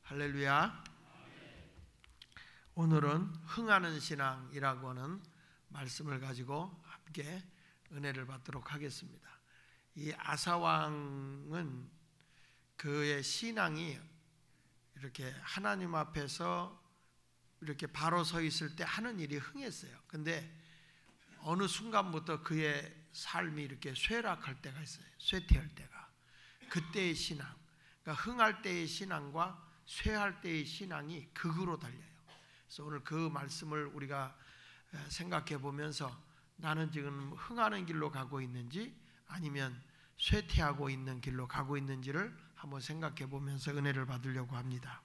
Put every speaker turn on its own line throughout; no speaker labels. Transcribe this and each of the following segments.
할렐루야. 오늘은 흥하는 신앙이라고 하는 말씀을 가지고 함께 은혜를 받도록 하겠습니다. 이 아사왕은 그의 신앙이 이렇게 하나님 앞에서 이렇게 바로 서 있을 때 하는 일이 흥했어요. 근데 어느 순간부터 그의 삶이 이렇게 쇠락할 때가 있어요. 쇠퇴할 때가. 그때의 신앙, 그러니까 흥할 때의 신앙과 쇠할 때의 신앙이 극으로 달려요. 그래서 오늘 그 말씀을 우리가 생각해 보면서 나는 지금 흥하는 길로 가고 있는지 아니면 쇠퇴하고 있는 길로 가고 있는지를 한번 생각해 보면서 은혜를 받으려고 합니다.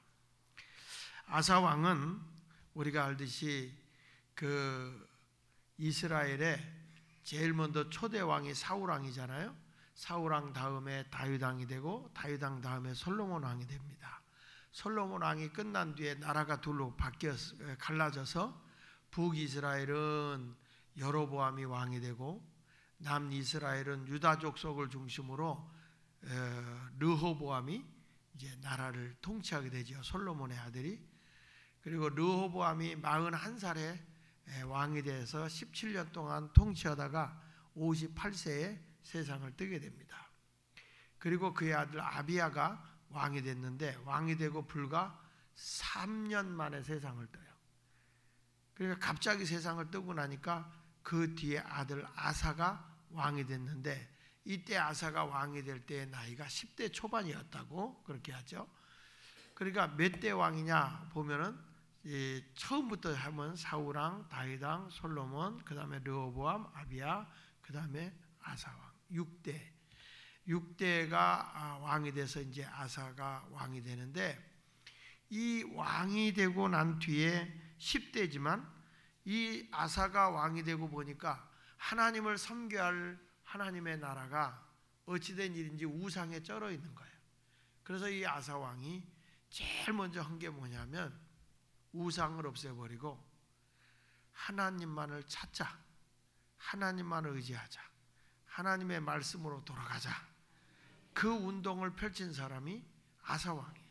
아사 왕은 우리가 알듯이 그 이스라엘의 제일 먼저 초대 왕이 사울 왕이잖아요. 사울 왕 다음에 다윗 왕이 되고 다윗 왕 다음에 솔로몬 왕이 됩니다. 솔로몬 왕이 끝난 뒤에 나라가 둘로 갈라져서 북이스라엘은 여로보암이 왕이 되고 남이스라엘은 유다 족속을 중심으로 르호보암이 이제 나라를 통치하게 되죠. 솔로몬의 아들이. 그리고 르호보암이 41살에 왕이 돼서 17년 동안 통치하다가 58세에 세상을 뜨게 됩니다. 그리고 그의 아들 아비야가 왕이 됐는데 왕이 되고 불과 3년 만에 세상을 떠요. 그러니까 갑자기 세상을 뜨고 나니까 그 뒤에 아들 아사가 왕이 됐는데 이때 아사가 왕이 될 때의 나이가 10대 초반이었다고 그렇게 하죠. 그러니까 몇 대 왕이냐 보면은 처음부터 하면 사울왕, 다윗왕, 솔로몬, 그 다음에 르호보암, 아비야, 그 다음에 아사왕 6대가 왕이 돼서 이제 아사가 왕이 되는데 이 왕이 되고 난 뒤에 10대지만 이 아사가 왕이 되고 보니까 하나님을 섬겨야 할 하나님의 나라가 어찌된 일인지 우상에 쩔어 있는 거예요. 그래서 이 아사 왕이 제일 먼저 한 게 뭐냐면 우상을 없애버리고 하나님만을 찾자, 하나님만을 의지하자, 하나님의 말씀으로 돌아가자. 그 운동을 펼친 사람이 아사왕이에요.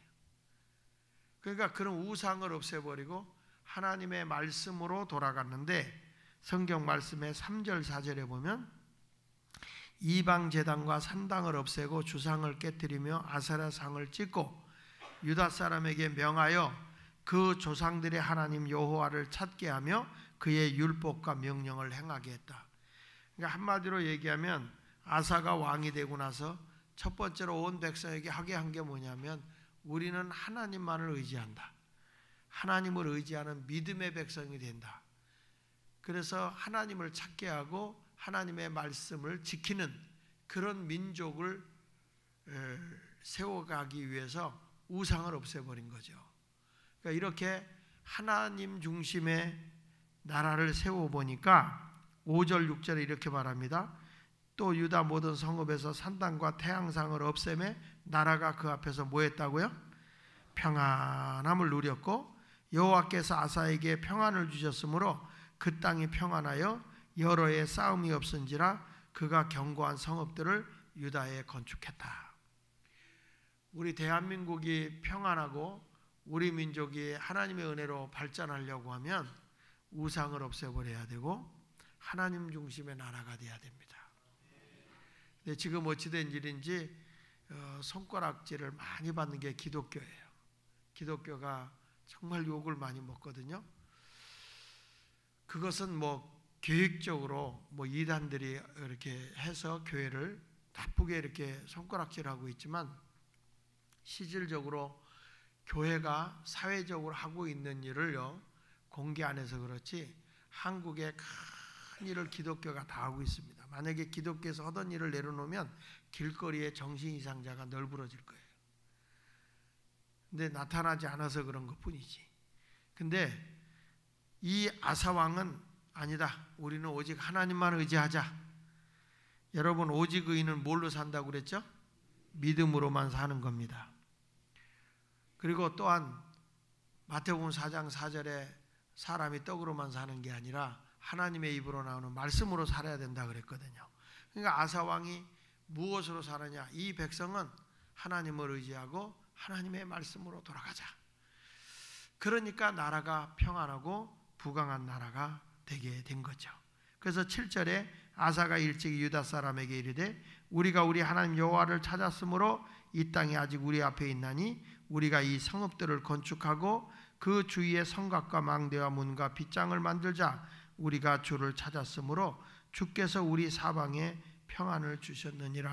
그러니까 그런 우상을 없애버리고 하나님의 말씀으로 돌아갔는데 성경 말씀의 3절 4절에 보면 이방 제단과 산당을 없애고 주상을 깨뜨리며 아세라 상을 찢고 유다 사람에게 명하여 그 조상들의 하나님 여호와를 찾게 하며 그의 율법과 명령을 행하게 했다. 그러니까 한마디로 얘기하면 아사가 왕이 되고 나서 첫 번째로 온 백성에게 하게 한 게 뭐냐면 우리는 하나님만을 의지한다. 하나님을 의지하는 믿음의 백성이 된다. 그래서 하나님을 찾게 하고 하나님의 말씀을 지키는 그런 민족을 세워가기 위해서 우상을 없애버린 거죠. 그러니까 이렇게 하나님 중심의 나라를 세워보니까 5절 6절에 이렇게 말합니다. 또 유다 모든 성읍에서 산당과 태양상을 없애매 나라가 그 앞에서 뭐 했다고요? 평안함을 누렸고 여호와께서 아사에게 평안을 주셨으므로 그 땅이 평안하여 여러 해 싸움이 없은지라 그가 견고한 성읍들을 유다에 건축했다. 우리 대한민국이 평안하고 우리 민족이 하나님의 은혜로 발전하려고 하면 우상을 없애버려야 되고 하나님 중심의 나라가 돼야 됩니다. 근데 지금 어찌된 일인지 손가락질을 많이 받는 게 기독교예요. 기독교가 정말 욕을 많이 먹거든요. 그것은 뭐 계획적으로 뭐 이단들이 이렇게 해서 교회를 나쁘게 이렇게 손가락질하고 있지만 실질적으로 교회가 사회적으로 하고 있는 일을요 공개 안 해서 그렇지 한국의 큰 일을 기독교가 다 하고 있습니다. 만약에 기독교에서 하던 일을 내려놓으면 길거리에 정신 이상자가 널브러질 거예요. 근데 나타나지 않아서 그런 것뿐이지. 근데 이 아사왕은 아니다. 우리는 오직 하나님만 의지하자. 여러분 오직 의인은 뭘로 산다고 그랬죠? 믿음으로만 사는 겁니다. 그리고 또한 마태복음 4장 4절에 사람이 떡으로만 사는 게 아니라 하나님의 입으로 나오는 말씀으로 살아야 된다 그랬거든요. 그러니까 아사왕이 무엇으로 살았냐? 이 백성은 하나님을 의지하고 하나님의 말씀으로 돌아가자. 그러니까 나라가 평안하고 부강한 나라가 되게 된 거죠. 그래서 7절에 아사가 일찍 유다 사람에게 이르되 우리가 우리 하나님 여호와를 찾았으므로 이 땅이 아직 우리 앞에 있나니 우리가 이 성읍들을 건축하고 그 주위에 성곽과 망대와 문과 빗장을 만들자. 우리가 주를 찾았으므로 주께서 우리 사방에 평안을 주셨느니라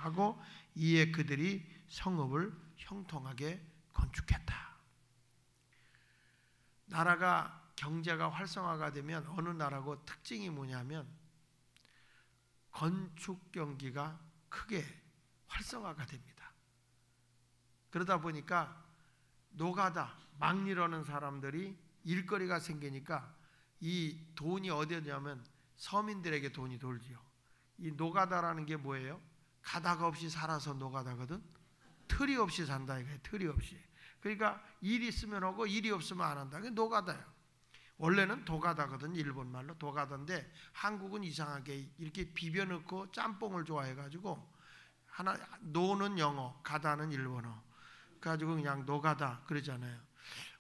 하고 이에 그들이 성읍을 형통하게 건축했다. 나라가 경제가 활성화가 되면 어느 나라고 특징이 뭐냐면 건축 경기가 크게 활성화가 됩니다. 그러다 보니까 노가다 막 이러는 사람들이 일거리가 생기니까 이 돈이 어디에 냐면 서민들에게 돈이 돌지요. 이 노가다라는 게 뭐예요? 가다가 없이 살아서 노가다거든. 틀이 없이 산다 이거예요. 틀이 없이. 그러니까 일이 있으면 하고 일이 없으면 안 한다. 그게 노가다예요. 원래는 도가다거든. 일본 말로 도가다인데 한국은 이상하게 이렇게 비벼 넣고 짬뽕을 좋아해가지고 하나 노는 영어, 가다는 일본어. 가지고 그냥 노가다 그러잖아요.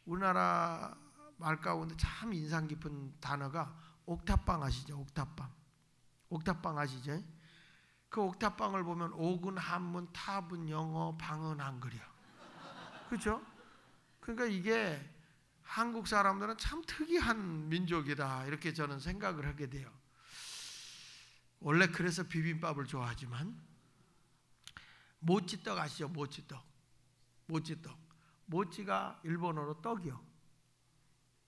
우리나라 말 가운데 참 인상 깊은 단어가 옥탑방 아시죠? 옥탑방. 옥탑방 아시죠? 그 옥탑방을 보면 옥은 한문, 탑은 영어, 방은 한글이야. 그렇죠? 그러니까 이게 한국 사람들은 참 특이한 민족이다 이렇게 저는 생각을 하게 돼요. 원래 그래서 비빔밥을 좋아하지만 모찌떡 아시죠? 모찌떡. 모찌떡. 모찌가 일본어로 떡이요.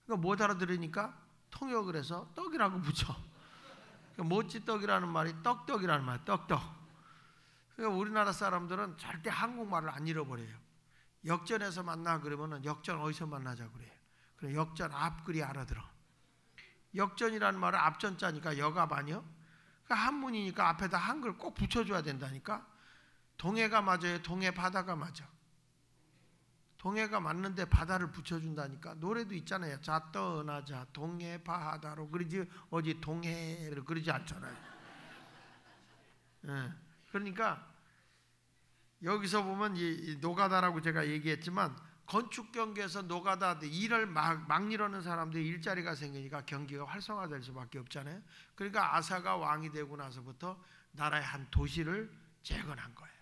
그러니까 못 알아들으니까 통역을 해서 떡이라고 붙여. 그러니까 모찌떡이라는 말이 떡떡이라는 말이에요. 떡떡. 그러니까 우리나라 사람들은 절대 한국말을 안 잃어버려요. 역전에서 만나 그러면 역전 어디서 만나자 그래요. 그래 역전 앞글이 알아들어. 역전이라는 말은 앞전자니까 역앞 아니요? 그러니까 한문이니까 앞에다 한글 꼭 붙여줘야 된다니까. 동해가 맞아요? 동해 바다가 맞아? 동해가 맞는데 바다를 붙여준다니까. 노래도 있잖아요. 자 떠나자 동해 바다로 그러지 어디 동해를 그러지 않잖아요. 네. 그러니까 여기서 보면 이 노가다라고 제가 얘기했지만 건축 경기에서 노가다 일을 막 이러는 사람들이 일자리가 생기니까 경기가 활성화될 수밖에 없잖아요. 그러니까 아사가 왕이 되고 나서부터 나라의 한 도시를 재건한 거예요.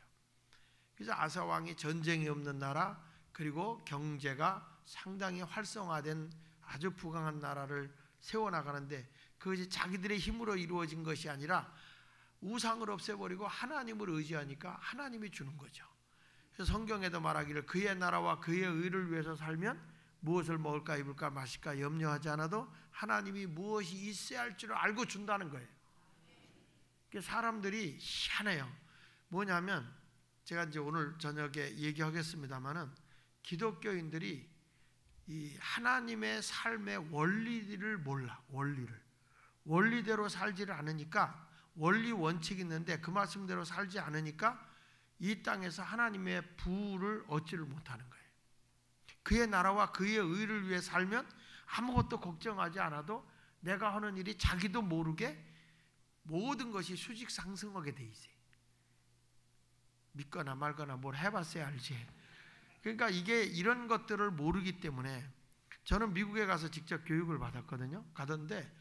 그래서 아사 왕이 전쟁이 없는 나라 그리고 경제가 상당히 활성화된 아주 부강한 나라를 세워나가는데 그것이 자기들의 힘으로 이루어진 것이 아니라 우상을 없애버리고 하나님을 의지하니까 하나님이 주는 거죠. 그래서 성경에도 말하기를 그의 나라와 그의 의를 위해서 살면 무엇을 먹을까 입을까 마실까 염려하지 않아도 하나님이 무엇이 있어야 할 줄 알고 준다는 거예요. 사람들이 희한해요. 뭐냐면 제가 이제 오늘 저녁에 얘기하겠습니다마는 기독교인들이 이 하나님의 삶의 원리를 몰라. 원리대로 살지를 않으니까 원리 원칙이 있는데 그 말씀대로 살지 않으니까 이 땅에서 하나님의 부를 얻지를 못하는 거예요. 그의 나라와 그의 의를 위해 살면 아무것도 걱정하지 않아도 내가 하는 일이 자기도 모르게 모든 것이 수직 상승하게 돼 있어요. 믿거나 말거나 뭘 해봤어야 알지. 그러니까 이게 이런 것들을 모르기 때문에 저는 미국에 가서 직접 교육을 받았거든요. 가던데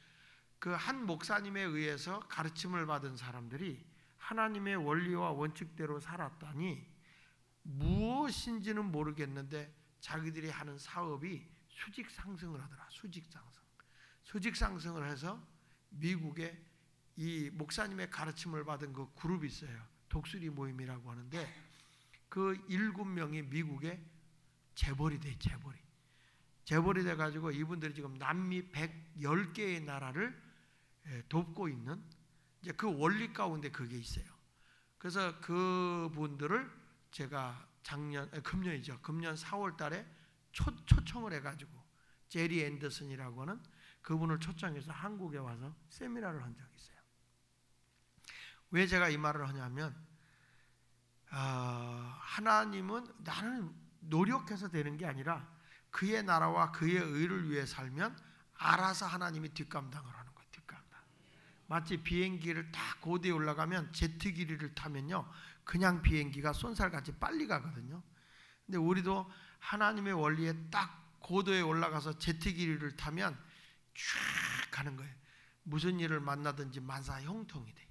그 한 목사님에 의해서 가르침을 받은 사람들이 하나님의 원리와 원칙대로 살았다니 무엇인지는 모르겠는데 자기들이 하는 사업이 수직 상승을 하더라. 수직 상승을 해서 미국에 이 목사님의 가르침을 받은 그 그룹이 있어요. 독수리 모임이라고 하는데 그 7명이 미국에 재벌이 돼. 재벌이 돼가지고 이분들이 지금 남미 110개의 나라를 돕고 있는 이제 그 원리 가운데 그게 있어요. 그래서 그분들을 제가 금년 4월 달에 초청을 해가지고 제리 앤더슨이라고 하는 그분을 초청해서 한국에 와서 세미나를 한 적이 있어요. 왜 제가 이 말을 하냐면 하나님은 나는 노력해서 되는 게 아니라 그의 나라와 그의 의를 위해 살면 알아서 하나님이 뒷감당을 하는 거예요. 뒷감당. 마치 비행기를 딱 고대에 올라가면 제트 기류를 타면요 그냥 비행기가 쏜살같이 빨리 가거든요. 근데 우리도 하나님의 원리에 딱 고도에 올라가서 제트기를 타면 쫙 가는 거예요. 무슨 일을 만나든지 만사 형통이 돼.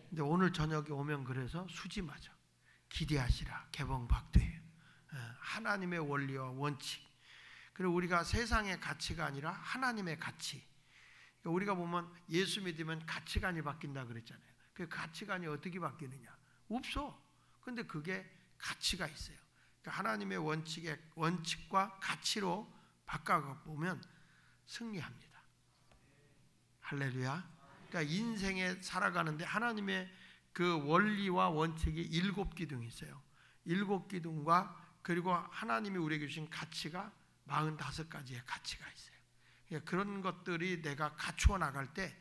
근데 오늘 저녁에 오면 그래서 수지 맞아. 기대하시라. 개봉박도예요. 하나님의 원리와 원칙. 그리고 우리가 세상의 가치가 아니라 하나님의 가치. 그러니까 우리가 보면 예수 믿으면 가치관이 바뀐다 그랬잖아요. 그 가치관이 어떻게 바뀌느냐? 없어. 근데 그게 가치가 있어요. 그러니까 하나님의 원칙과 가치로 바꿔보면 승리합니다. 할렐루야. 그러니까 인생에 살아가는데 하나님의 그 원리와 원칙이 7기둥이 있어요. 7기둥과 그리고 하나님이 우리에게 주신 가치가 45가지의 가치가 있어요. 그러니까 그런 것들이 내가 갖추어 나갈 때,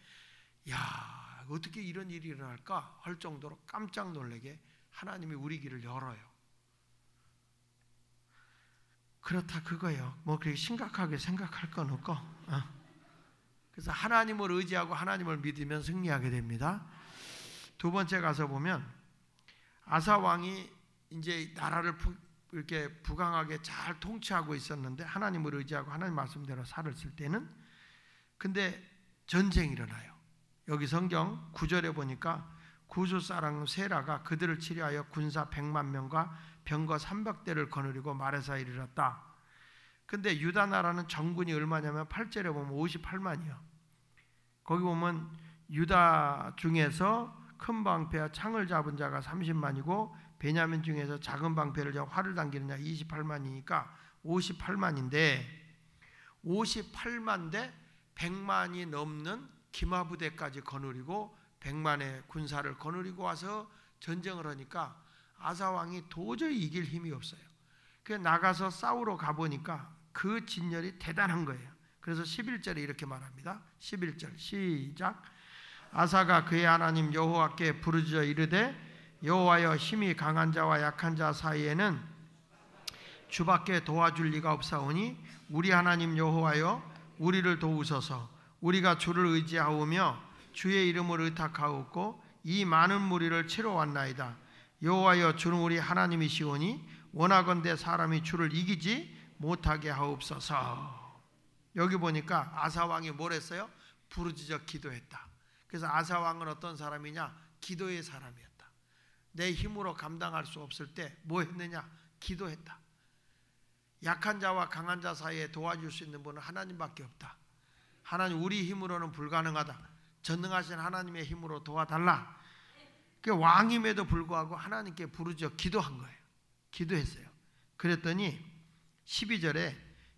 야, 어떻게 이런 일이 일어날까 할 정도로 깜짝 놀라게 하나님이 우리 길을 열어요. 그렇다 그거예요. 뭐 그렇게 심각하게 생각할 건 없고. 그래서 하나님을 의지하고 하나님을 믿으면 승리하게 됩니다. 두 번째 가서 보면 아사 왕이 이제 나라를 이렇게 부강하게 잘 통치하고 있었는데 하나님을 의지하고 하나님 말씀대로 살을 쓸 때는 근데 전쟁이 일어나요. 여기 성경 9절에 보니까 구스 사람 세라가 그들을 치료하여 군사 100만 명과 병거 300대를 거느리고 마레사에 이르렀다. 근데 유다 나라는 정군이 얼마냐면 8절에 보면 58만이요. 거기 보면 유다 중에서 큰 방패와 창을 잡은 자가 30만이고 베냐민 중에서 작은 방패를 잡아 활을 당기는 자 28만이니까 58만인데 58만 대 100만이 넘는 기마부대까지 거느리고 100만의 군사를 거느리고 와서 전쟁을 하니까 아사왕이 도저히 이길 힘이 없어요. 그래서 나가서 싸우러 가보니까 그 진열이 대단한 거예요. 그래서 11절에 이렇게 말합니다. 11절 시작. 아사가 그의 하나님 여호와께 부르짖어 이르되 여호와여 힘이 강한 자와 약한 자 사이에는 주밖에 도와줄 리가 없사오니 우리 하나님 여호와여 우리를 도우소서. 우리가 주를 의지하오며 주의 이름을 의탁하옵고 이 많은 무리를 치러 왔나이다. 여호와여 주는 우리 하나님이시오니 원하건대 사람이 주를 이기지 못하게 하옵소서. 여기 보니까 아사왕이 뭘 했어요? 부르짖어 기도했다. 그래서 아사왕은 어떤 사람이냐? 기도의 사람이었다. 내 힘으로 감당할 수 없을 때 뭐 했느냐? 기도했다. 약한 자와 강한 자 사이에 도와줄 수 있는 분은 하나님밖에 없다. 하나님 우리 힘으로는 불가능하다. 전능하신 하나님의 힘으로 도와달라. 그 왕임에도 불구하고 하나님께 부르짖어 기도한 거예요. 기도했어요. 그랬더니 12절에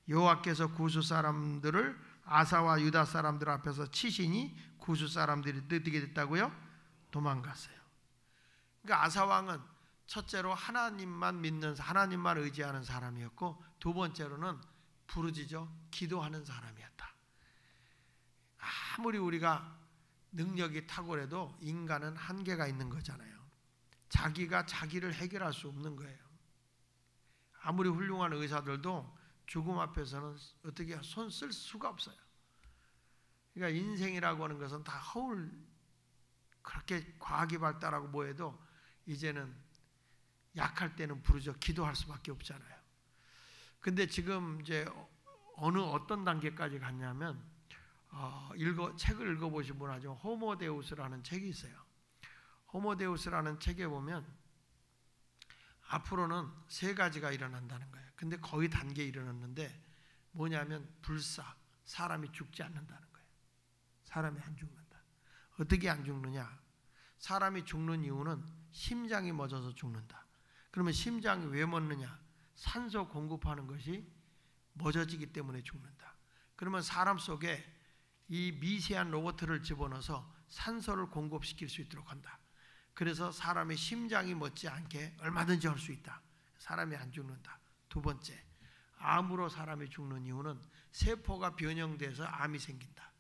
여호와께서 구스 사람들을 아사와 유다 사람들 앞에서 치시니 구스 사람들이 어떻게 됐다고요? 도망갔어요. 그러니까 아사 왕은 첫째로 하나님만 믿는 하나님만 의지하는 사람이었고 두 번째로는 부르짖어 기도하는 사람이었다. 아무리 우리가 능력이 탁월해도 인간은 한계가 있는 거잖아요. 자기가 자기를 해결할 수 없는 거예요. 아무리 훌륭한 의사들도 죽음 앞에서는 어떻게 손 쓸 수가 없어요. 그러니까 인생이라고 하는 것은 다 허울 그렇게 과학이 발달하고 뭐해도 이제는 약할 때는 부르짖어 기도할 수밖에 없잖아요. 근데 지금 이제 어떤 단계까지 갔냐면 책을 읽어보신 분 아죠. 호모데우스라는 책이 있어요. 호모데우스라는 책에 보면 앞으로는 3가지가 일어난다는 거예요. 근데 거의 단계에 일어났는데 뭐냐면 불사, 사람이 죽지 않는다는 거예요. 사람이 안 죽는다. 어떻게 안 죽느냐? 사람이 죽는 이유는 심장이 멎어서 죽는다. 그러면 심장이 왜 멎느냐? 산소 공급하는 것이 멎어지기 때문에 죽는다. 그러면 사람 속에 이 미세한 로봇을 집어넣어서 산소를 공급시킬 수 있도록 한다. 그래서 사람의 심장이 멎지 않게 얼마든지 할 수 있다. 사람이 안 죽는다. 두 번째, 암으로 사람이 죽는 이유는 세포가 변형돼서 암이 생긴다.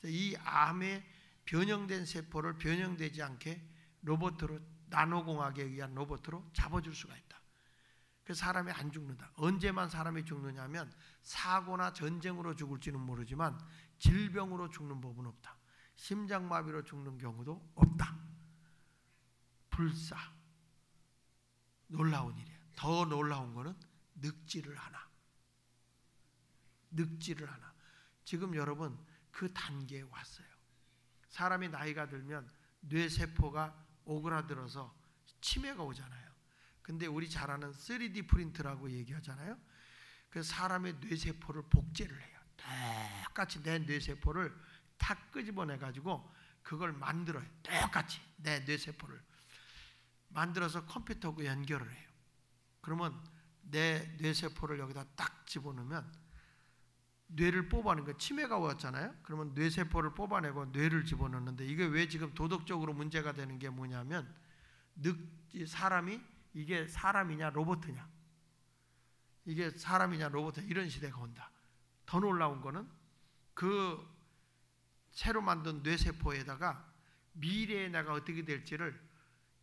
이 암에 변형된 세포를 변형되지 않게 로봇으로 나노공학에 의한 로봇으로 잡아줄 수가 있다. 그래서 사람이 안 죽는다. 언제만 사람이 죽느냐면 사고나 전쟁으로 죽을지는 모르지만 질병으로 죽는 법은 없다. 심장마비로 죽는 경우도 없다. 불사. 놀라운 일이야. 더 놀라운 거는 늙지를 않아. 늙지를 않아. 지금 여러분 그 단계에 왔어요. 사람이 나이가 들면 뇌세포가 오그라들어서 치매가 오잖아요. 근데 우리 잘 아는 3D 프린트라고 얘기하잖아요. 그 사람의 뇌세포를 복제를 해요. 똑같이 내 뇌세포를 탁 끄집어내가지고 그걸 만들어요. 똑같이 내 뇌세포를 만들어서 컴퓨터하고 연결을 해요. 그러면 내 뇌세포를 여기다 딱 집어넣으면 뇌를 뽑아내는 거, 치매가 왔잖아요. 그러면 뇌세포를 뽑아내고 뇌를 집어넣는데, 이게 왜 지금 도덕적으로 문제가 되는 게 뭐냐면, 사람이 이게 사람이냐 로봇이냐, 이게 사람이냐 로봇이냐, 이런 시대가 온다. 더 놀라운 거는 그 새로 만든 뇌세포에다가 미래에 내가 어떻게 될지를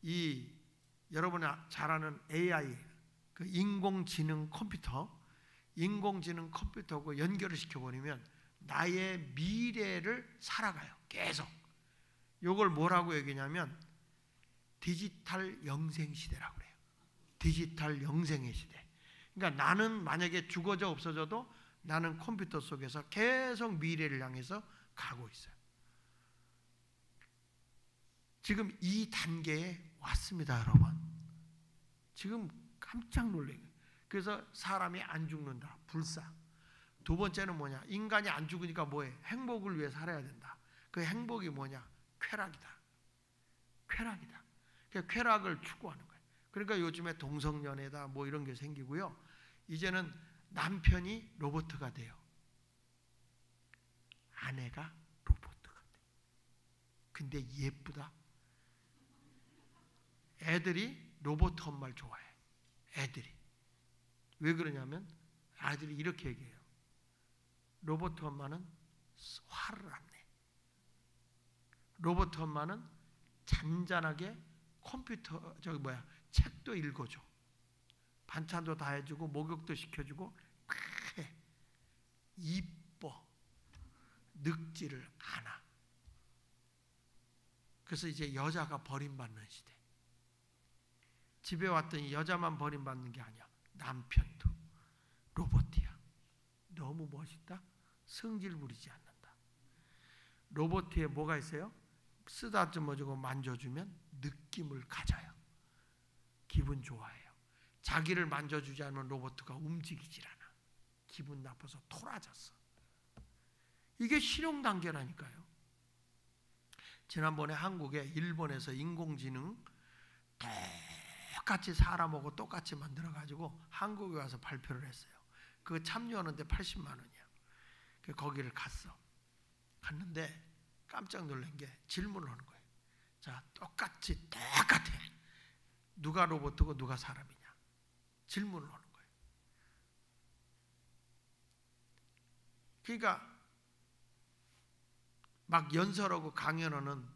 이 여러분이 잘 아는 AI, 그 인공지능 컴퓨터하고 연결을 시켜버리면 나의 미래를 살아가요. 계속. 이걸 뭐라고 얘기냐면 디지털 영생 시대라고 그래요. 디지털 영생의 시대. 그러니까 나는 만약에 죽어져 없어져도 나는 컴퓨터 속에서 계속 미래를 향해서 가고 있어요. 지금 이 단계에 왔습니다, 여러분. 지금 깜짝 놀래요. 그래서 사람이 안 죽는다. 불사. 두 번째는 뭐냐? 인간이 안 죽으니까 뭐해? 행복을 위해 살아야 된다. 그 행복이 뭐냐? 쾌락이다. 쾌락이다. 그러니까 쾌락을 추구하는 거예요. 그러니까 요즘에 동성연애다 뭐 이런 게 생기고요. 이제는 남편이 로봇가 돼요. 아내가 로봇가 돼요. 근데 예쁘다. 애들이 로봇 엄마를 좋아해. 애들이. 왜 그러냐면 아들이 이렇게 얘기해요. 로봇 엄마는 화를 안 내. 로봇 엄마는 잔잔하게 컴퓨터 책도 읽어줘. 반찬도 다 해주고 목욕도 시켜주고 해. 이뻐. 늙지를 않아. 그래서 이제 여자가 버림받는 시대. 집에 왔더니 여자만 버림받는 게 아니야. 남편도 로봇이야. 너무 멋있다. 성질 부리지 않는다. 로봇에 뭐가 있어요? 쓰다듬어주고 만져주면 느낌을 가져요. 기분 좋아해요. 자기를 만져주지 않으면 로봇가 움직이질 않아. 기분 나빠서 토라졌어. 이게 실용 단계라니까요. 지난번에 한국에 일본에서 인공지능 똑같이 사람하고 똑같이 만들어가지고 한국에 와서 발표를 했어요. 그거 참여하는데 80만 원이야. 거기를 갔는데 깜짝 놀란 게 질문을 하는 거예요. 자, 똑같아. 누가 로봇이고 누가 사람이냐. 질문을 하는 거예요. 그러니까 막 연설하고 강연하는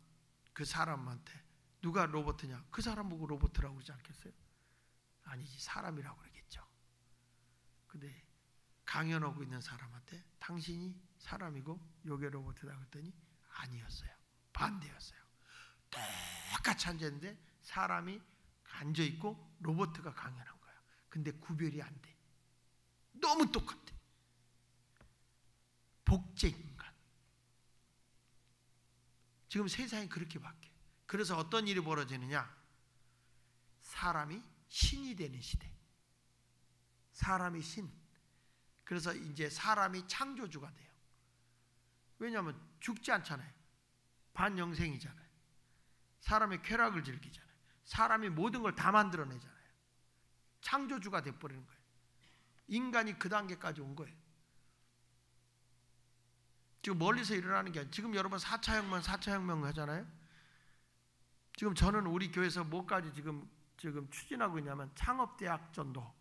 그 사람한테 누가 로봇이냐? 그 사람 보고 로봇이라고 그러지 않겠어요? 아니지, 사람이라고 그러겠죠. 근데 강연하고 있는 사람한테 당신이 사람이고 요게 로봇이다 그랬더니 아니었어요. 반대였어요. 똑같이 앉았는데 사람이 앉아있고 로봇가 강연한 거야. 근데 구별이 안 돼. 너무 똑같아. 복제 인간. 지금 세상이 그렇게 바뀌어요. 그래서 어떤 일이 벌어지느냐? 사람이 신이 되는 시대. 사람이 신. 그래서 이제 사람이 창조주가 돼요. 왜냐하면 죽지 않잖아요. 반영생이잖아요. 사람의 쾌락을 즐기잖아요. 사람이 모든 걸 다 만들어내잖아요. 창조주가 돼버리는 거예요. 인간이 그 단계까지 온 거예요. 지금 멀리서 일어나는 게 아니라 지금 여러분 4차 혁명 하잖아요. 지금 저는 우리 교회에서 뭐까지 지금 추진하고 있냐면 창업대학 전도,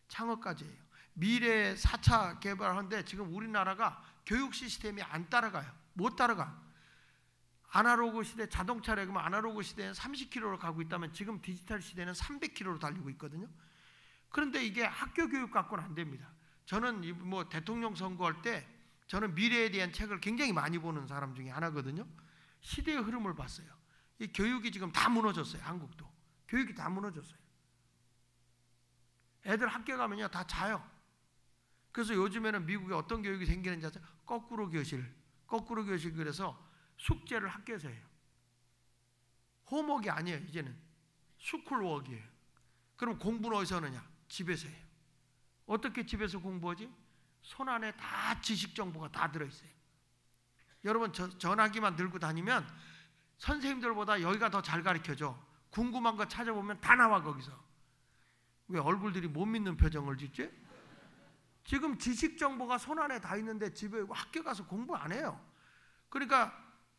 창업까지 해요. 미래 4차 개발하는데 지금 우리나라가 교육 시스템이 안 따라가요. 못 따라가. 아날로그 시대, 자동차를 그러면 아날로그 시대는 30km로 가고 있다면 지금 디지털 시대는 300km로 달리고 있거든요. 그런데 이게 학교 교육 갖고는 안 됩니다. 저는 뭐 대통령 선거할 때 저는 미래에 대한 책을 굉장히 많이 보는 사람 중에 하나거든요. 시대의 흐름을 봤어요. 이 교육이 지금 다 무너졌어요. 한국도. 교육이 다 무너졌어요. 애들 학교 가면요 다 자요. 그래서 요즘에는 미국에 어떤 교육이 생기는지 아세요? 거꾸로 교실. 거꾸로 교실. 그래서 숙제를 학교에서 해요. 홈워크가 아니에요. 이제는 스쿨워크예요. 그럼 공부는 어디서 하느냐? 집에서 해요. 어떻게 집에서 공부하지? 손 안에 다 지식 정보가 다 들어있어요. 여러분 전화기만 들고 다니면 선생님들보다 여기가 더 잘 가르쳐줘. 궁금한 거 찾아보면 다 나와 거기서. 왜 얼굴들이 못 믿는 표정을 짓지? 지금 지식 정보가 손 안에 다 있는데 집에 학교 가서 공부 안 해요. 그러니까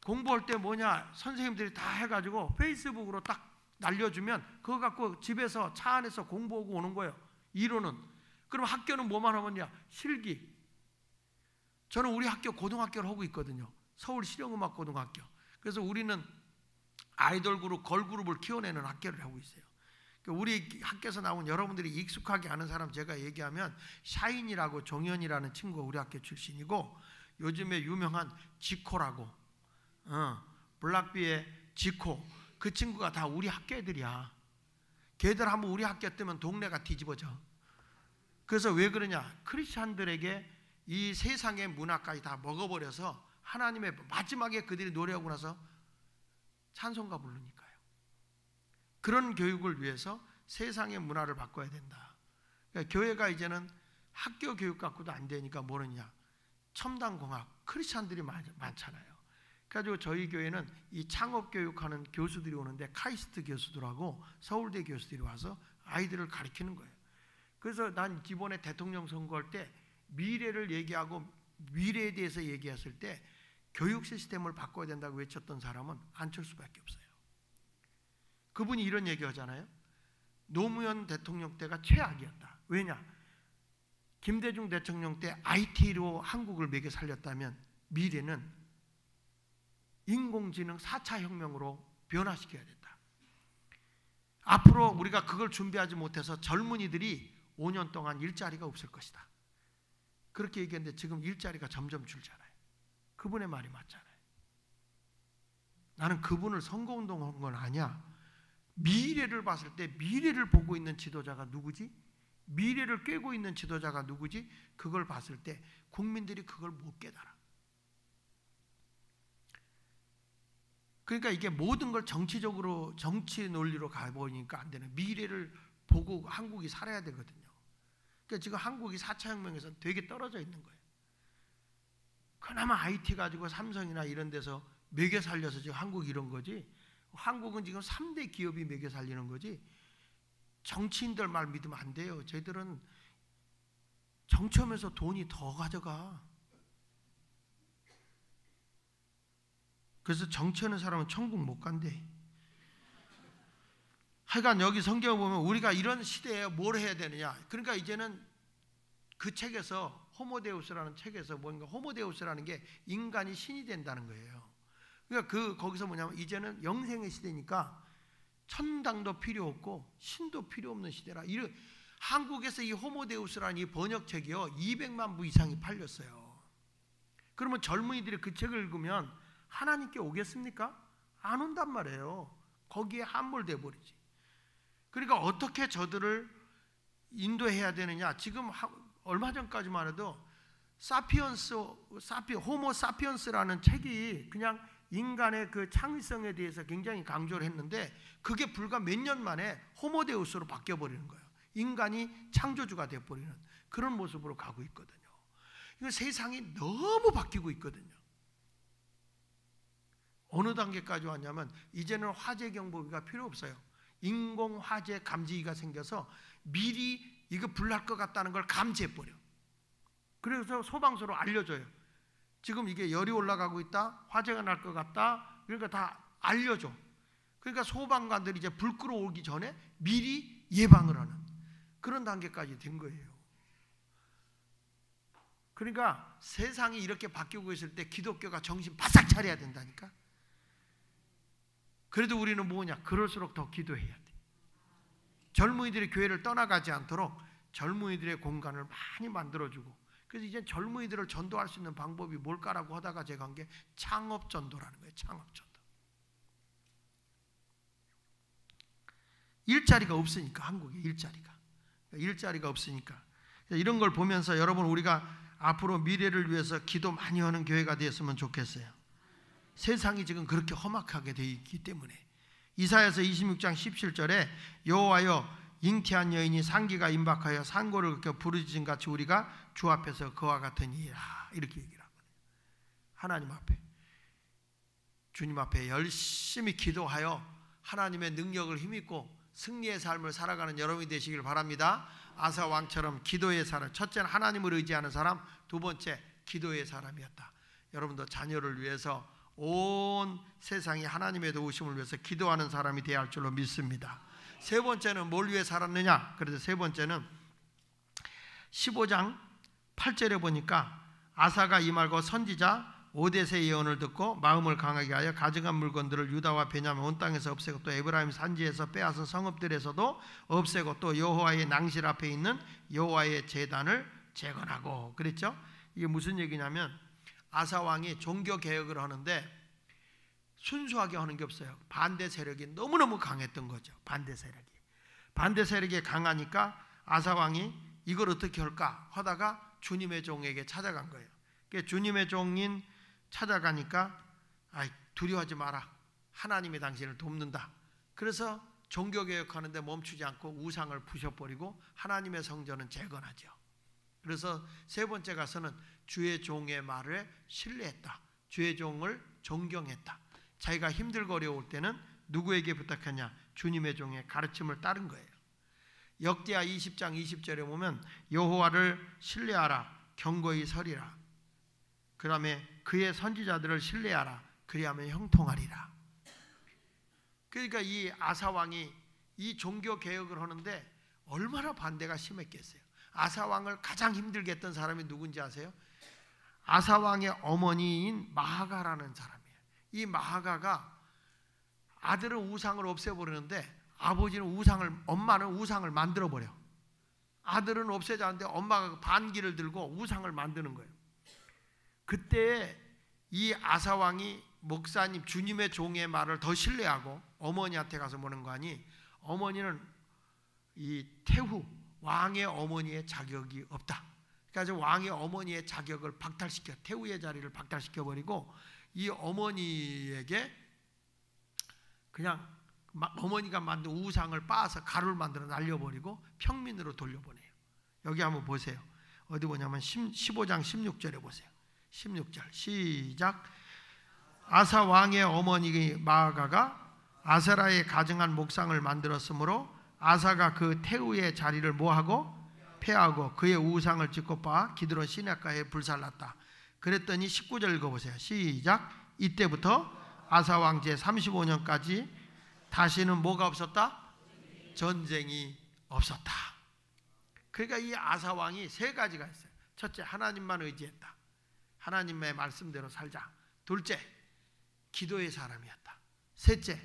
공부할 때 뭐냐, 선생님들이 다 해가지고 페이스북으로 딱 날려주면 그거 갖고 집에서 차 안에서 공부하고 오는 거예요. 이론은. 그럼 학교는 뭐만 하면요? 실기. 저는 우리 학교 고등학교를 하고 있거든요. 서울 실용음악고등학교. 그래서 우리는 아이돌 그룹, 걸그룹을 키워내는 학교를 하고 있어요. 우리 학교에서 나온 여러분들이 익숙하게 아는 사람 제가 얘기하면 샤인이라고 종현이라는 친구가 우리 학교 출신이고, 요즘에 유명한 지코라고, 블락비의 지코, 그 친구가 다 우리 학교 애들이야. 걔들 한번 우리 학교 뜨면 동네가 뒤집어져. 그래서 왜 그러냐? 크리스찬들에게 이 세상의 문화까지 다 먹어버려서 하나님의 마지막에 그들이 노래하고 나서 찬송가 부르니까요. 그런 교육을 위해서 세상의 문화를 바꿔야 된다. 그러니까 교회가 이제는 학교 교육 갖고도 안 되니까 뭐느냐? 첨단공학, 크리스찬들이 많잖아요. 그래가지고 저희 교회는 이 창업교육하는 교수들이 오는데 카이스트 교수들하고 서울대 교수들이 와서 아이들을 가르치는 거예요. 그래서 난 이번에 대통령 선거할 때 미래를 얘기하고 미래에 대해서 얘기했을 때 교육 시스템을 바꿔야 된다고 외쳤던 사람은 안철수밖에 없어요. 그분이 이런 얘기하잖아요. 노무현 대통령 때가 최악이었다. 왜냐? 김대중 대통령 때 IT로 한국을 먹여 살렸다면 미래는 인공지능 4차 혁명으로 변화시켜야 된다. 앞으로 우리가 그걸 준비하지 못해서 젊은이들이 5년 동안 일자리가 없을 것이다. 그렇게 얘기했는데 지금 일자리가 점점 줄잖아요. 그분의 말이 맞잖아요. 나는 그분을 선거운동한 건 아니야. 미래를 봤을 때 미래를 보고 있는 지도자가 누구지? 미래를 꿰고 있는 지도자가 누구지? 그걸 봤을 때 국민들이 그걸 못 깨달아. 그러니까 이게 모든 걸 정치적으로, 정치 논리로 가보니까 안 되는, 미래를 보고 한국이 살아야 되거든요. 그러니까 지금 한국이 4차 혁명에서 되게 떨어져 있는 거예요. 그나마 IT 가지고 삼성이나 이런 데서 먹여 살려서 지금 한국이 이런 거지, 한국은 지금 3대 기업이 먹여 살리는 거지, 정치인들 말 믿으면 안 돼요. 저희들은 정치하면서 돈이 더 가져가. 그래서 정치하는 사람은 천국 못 간대. 하여간 여기 성경을 보면 우리가 이런 시대에 뭘 해야 되느냐. 그러니까 이제는 그 책에서 호모데우스라는 책에서 뭔가 호모데우스라는 게 인간이 신이 된다는 거예요. 그러니까 거기서 뭐냐면 이제는 영생의 시대니까 천당도 필요 없고 신도 필요 없는 시대라. 한국에서 이 호모데우스라는 이 번역책이요 200만 부 이상이 팔렸어요. 그러면 젊은이들이 그 책을 읽으면 하나님께 오겠습니까? 안 온단 말이에요. 거기에 함몰돼 버리지. 그러니까 어떻게 저들을 인도해야 되느냐. 지금 얼마 전까지만 해도 호모 사피언스라는 책이 그냥 인간의 그 창의성에 대해서 굉장히 강조를 했는데 그게 불과 몇 년 만에 호모데우스로 바뀌어버리는 거예요. 인간이 창조주가 되어버리는 그런 모습으로 가고 있거든요. 이거 세상이 너무 바뀌고 있거든요. 어느 단계까지 왔냐면 이제는 화재 경보기가 필요 없어요. 인공 화재 감지기가 생겨서 미리 이거 불날 것 같다는 걸 감지해버려. 그래서 소방서로 알려줘요. 지금 이게 열이 올라가고 있다, 화재가 날 것 같다, 그러니까 다 알려줘. 그러니까 소방관들이 이제 불 끌어오기 전에 미리 예방을 하는 그런 단계까지 된 거예요. 그러니까 세상이 이렇게 바뀌고 있을 때 기독교가 정신 바싹 차려야 된다니까. 그래도 우리는 뭐냐? 그럴수록 더 기도해야 돼. 젊은이들이 교회를 떠나가지 않도록 젊은이들의 공간을 많이 만들어주고, 그래서 이제 젊은이들을 전도할 수 있는 방법이 뭘까라고 하다가 제가 한 게 창업전도라는 거예요. 창업전도. 일자리가 없으니까, 한국에 일자리가 없으니까 이런 걸 보면서 여러분, 우리가 앞으로 미래를 위해서 기도 많이 하는 교회가 되었으면 좋겠어요. 세상이 지금 그렇게 험악하게 되어 있기 때문에. 이사야서 26장 17절에 여호와여 잉태한 여인이 상기가 임박하여 상고를 부르짖은 같이 우리가 주 앞에서 그와 같으니라, 이렇게 얘기를 하거든요. 하나님 앞에, 주님 앞에 열심히 기도하여 하나님의 능력을 힘입고 승리의 삶을 살아가는 여러분이 되시길 바랍니다. 아사 왕처럼 기도의 사람, 첫째는 하나님을 의지하는 사람, 두 번째 기도의 사람이었다. 여러분도 자녀를 위해서 온 세상이 하나님의 도우심을 위해서 기도하는 사람이 되어야 할 줄로 믿습니다. 세 번째는 뭘 위해 살았느냐? 그래서 세 번째는 15장 8절에 보니까 아사가 이 말과 선지자 오뎃의 예언을 듣고 마음을 강하게 하여 가져간 물건들을 유다와 베냐민 온 땅에서 없애고 또 에브라임 산지에서 빼앗은 성읍들에서도 없애고 또 여호와의 낭실 앞에 있는 여호와의 제단을 재건하고 그랬죠. 이게 무슨 얘기냐면 아사 왕이 종교 개혁을 하는데 순수하게 하는 게 없어요. 반대 세력이 너무너무 강했던 거죠. 반대 세력이 강하니까 아사 왕이 이걸 어떻게 할까 하다가 주님의 종에게 찾아간 거예요. 그러니까 주님의 종인 찾아가니까 두려워하지 마라, 하나님이 당신을 돕는다. 그래서 종교개혁하는데 멈추지 않고 우상을 부셔버리고 하나님의 성전은 재건하죠. 그래서 세 번째 가서는 주의 종의 말을 신뢰했다. 주의 종을 존경했다. 자기가 힘들고 어려울 때는 누구에게 부탁하냐? 주님의 종의 가르침을 따른 거예요. 역대하 20장 20절에 보면 여호와를 신뢰하라, 경고히 서리라. 그 다음에 그의 선지자들을 신뢰하라, 그리하면 형통하리라. 그러니까 이 아사왕이 이 종교개혁을 하는데 얼마나 반대가 심했겠어요. 아사왕을 가장 힘들게 했던 사람이 누군지 아세요? 아사왕의 어머니인 마하가라는 사람이에요. 이 마하가가 아들은 우상을 없애버리는데 엄마는 우상을 만들어버려. 아들은 없애자는데 엄마가 반기를 들고 우상을 만드는 거예요. 그때 이 아사왕이 목사님 주님의 종의 말을 더 신뢰하고 어머니한테 가서 보는 거 아니, 어머니는 이 태후 왕의 어머니의 자격이 없다. 그래서 왕의 어머니의 자격을 박탈시켜, 태후의 자리를 박탈시켜버리고 이 어머니에게 그냥 어머니가 만든 우상을 빻아서 가루를 만들어 날려버리고 평민으로 돌려보내요. 여기 한번 보세요. 어디 보냐면 15장 16절에 보세요. 16절 시작. 아사 왕의 어머니 마아가가 아세라에 가증한 목상을 만들었으므로 아사가 그 태우의 자리를 뭐하고 폐하고 그의 우상을 짓고 빻아 기드론 시냇가에 불살랐다. 그랬더니 19절 읽어보세요. 시작. 이때부터 아사 왕제 35년까지 다시는 뭐가 없었다? 전쟁이 없었다. 그러니까 이 아사 왕이 세 가지가 있어요. 첫째, 하나님만 의지했다. 하나님의 말씀대로 살자. 둘째, 기도의 사람이었다. 셋째,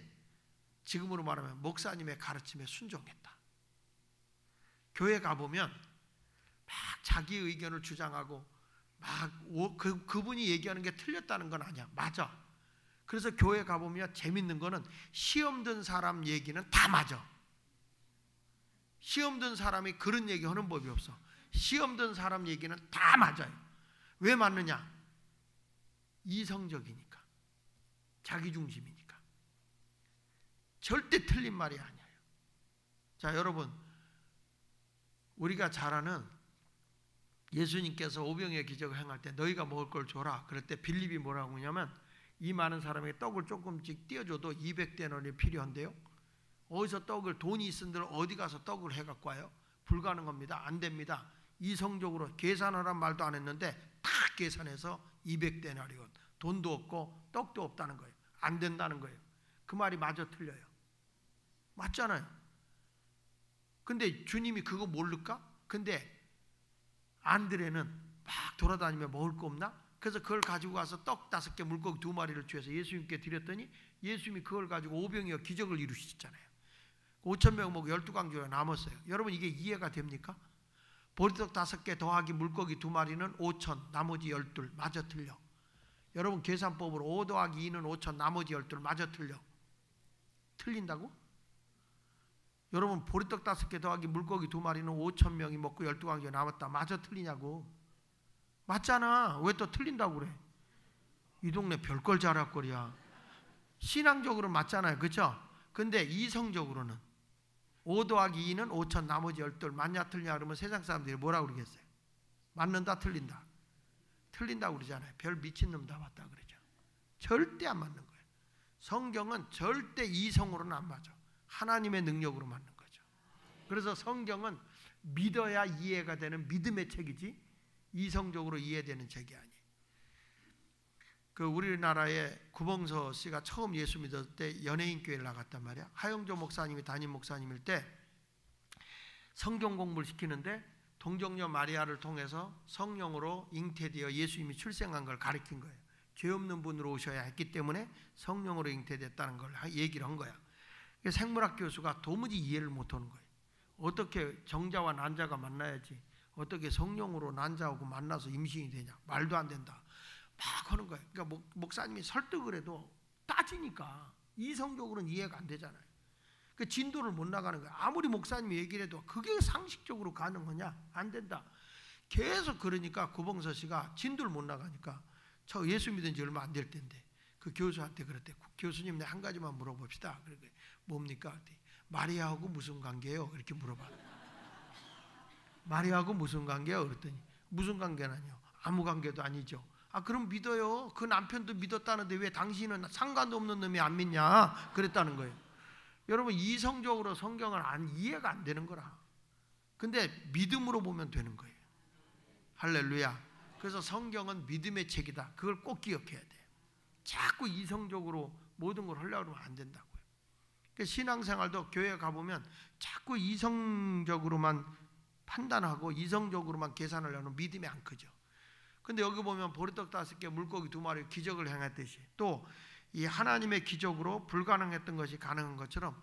지금으로 말하면 목사님의 가르침에 순종했다. 교회 가보면 막 자기 의견을 주장하고 막 그분이 얘기하는 게 틀렸다는 건 아니야. 맞아. 그래서 교회 가보면 재밌는 거는 시험 든 사람 얘기는 다 맞아. 시험 든 사람이 그런 얘기 하는 법이 없어. 시험 든 사람 얘기는 다 맞아요. 왜 맞느냐? 이성적이니까, 자기중심이니까. 절대 틀린 말이 아니에요. 자, 여러분, 우리가 잘 아는 예수님께서 오병이의 기적을 행할 때 너희가 먹을 걸 줘라. 그럴 때 빌립이 뭐라고 하냐면 이 많은 사람에게 떡을 조금씩 띄워줘도 200데나리 필요한데요. 어디서 떡을, 돈이 있은 들 어디 가서 떡을 해갖고 와요? 불가능합니다. 안 됩니다. 이성적으로 계산하란 말도 안 했는데 다 계산해서 200데나리온. 돈도 없고 떡도 없다는 거예요. 안 된다는 거예요. 그 말이 마저 틀려요. 맞잖아요. 근데 주님이 그거 모를까? 근데 안드레는 막 돌아다니며 먹을 거 없나? 그래서 그걸 가지고 가서 떡 5개, 물고기 2마리를 취해서 예수님께 드렸더니 예수님이 그걸 가지고 오병이어 기적을 이루시잖아요. 5,000명 먹고 12강조가 남았어요. 여러분, 이게 이해가 됩니까? 보리떡 5개 더하기 물고기 2마리는 5,000, 나머지 12 마저 틀려. 여러분, 계산법으로 5 더하기 2는 5,000, 나머지 12 마저 틀려. 틀린다고? 여러분 보리떡 5개 더하기 물고기 2마리는 5,000명이 먹고 12광지가 남았다. 맞아 틀리냐고. 맞잖아. 왜 또 틀린다고 그래. 이 동네 별걸 잘할 거리야. 신앙적으로 맞잖아요. 그렇죠? 근데 이성적으로는 5 더하기 2는 5,000 나머지 12 맞냐 틀리냐 그러면 세상 사람들이 뭐라고 그러겠어요? 맞는다 틀린다. 틀린다고 그러잖아요. 별 미친놈 다 맞다 그러죠. 절대 안 맞는 거예요. 성경은 절대 이성으로는 안 맞아. 하나님의 능력으로 맞는 거죠. 그래서 성경은 믿어야 이해가 되는 믿음의 책이지 이성적으로 이해되는 책이 아니에요. 그 우리나라에 구봉서 씨가 처음 예수 믿었을 때 연예인 교회를 나갔단 말이야. 하영조 목사님이 담임 목사님일 때 성경 공부를 시키는데 동정녀 마리아를 통해서 성령으로 잉태되어 예수님이 출생한 걸 가르친 거예요. 죄 없는 분으로 오셔야 했기 때문에 성령으로 잉태됐다는 걸 얘기를 한 거야. 생물학 교수가 도무지 이해를 못하는 거예요. 어떻게 정자와 난자가 만나야지 어떻게 성령으로 난자하고 만나서 임신이 되냐. 말도 안 된다. 막 하는 거예요. 그러니까 목사님이 설득을 해도 따지니까 이성적으로는 이해가 안 되잖아요. 그 진도를 못 나가는 거예요. 아무리 목사님이 얘기를 해도 그게 상식적으로 가능하냐? 안 된다. 계속 그러니까 구봉서 씨가 진도를 못 나가니까 저 예수 믿은 지 얼마 안 될 때인데 그 교수한테 그랬대. 교수님 내 한 가지만 물어봅시다. 그러게 뭡니까? 마리아하고 무슨 관계예요? 이렇게 물어봐. 마리아하고 무슨 관계예요? 그랬더니 무슨 관계라뇨? 아무 관계도 아니죠. 아 그럼 믿어요. 그 남편도 믿었다는데 왜 당신은 상관도 없는 놈이 안 믿냐? 그랬다는 거예요. 여러분 이성적으로 성경을 이해가 안 되는 거라. 근데 믿음으로 보면 되는 거예요. 할렐루야. 그래서 성경은 믿음의 책이다. 그걸 꼭 기억해야 돼요. 자꾸 이성적으로 모든 걸 하려고 하면 안 된다고요. 그러니까 신앙생활도 교회 가보면 자꾸 이성적으로만 판단하고 이성적으로만 계산하려면 믿음이 안 크죠. 근데 여기 보면 보리떡 5개 물고기 2마리 기적을 행했듯이 또 이 하나님의 기적으로 불가능했던 것이 가능한 것처럼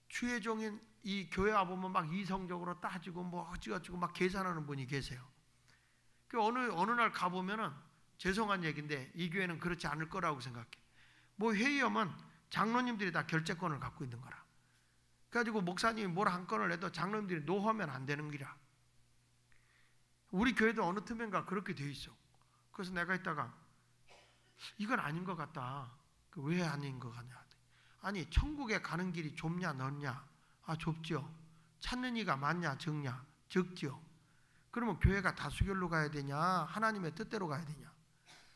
주의 종인 이 교회 와보면 막 이성적으로 따지고 뭐 어찌어찌고 막 계산하는 분이 계세요. 그 어느 날 가보면은 죄송한 얘기인데 이 교회는 그렇지 않을 거라고 생각해. 뭐 회의하면 장로님들이 다 결재권을 갖고 있는 거라. 그래가지고 목사님이 뭘 한 건을 해도 장로님들이 노하면 안 되는 기라. 우리 교회도 어느 틈엔가 그렇게 돼 있어. 그래서 내가 있다가 이건 아닌 것 같다. 왜 아닌 것 같냐? 아니 천국에 가는 길이 좁냐 넓냐? 아 좁죠. 찾는 이가 많냐 적냐? 적죠. 그러면 교회가 다수결로 가야 되냐? 하나님의 뜻대로 가야 되냐?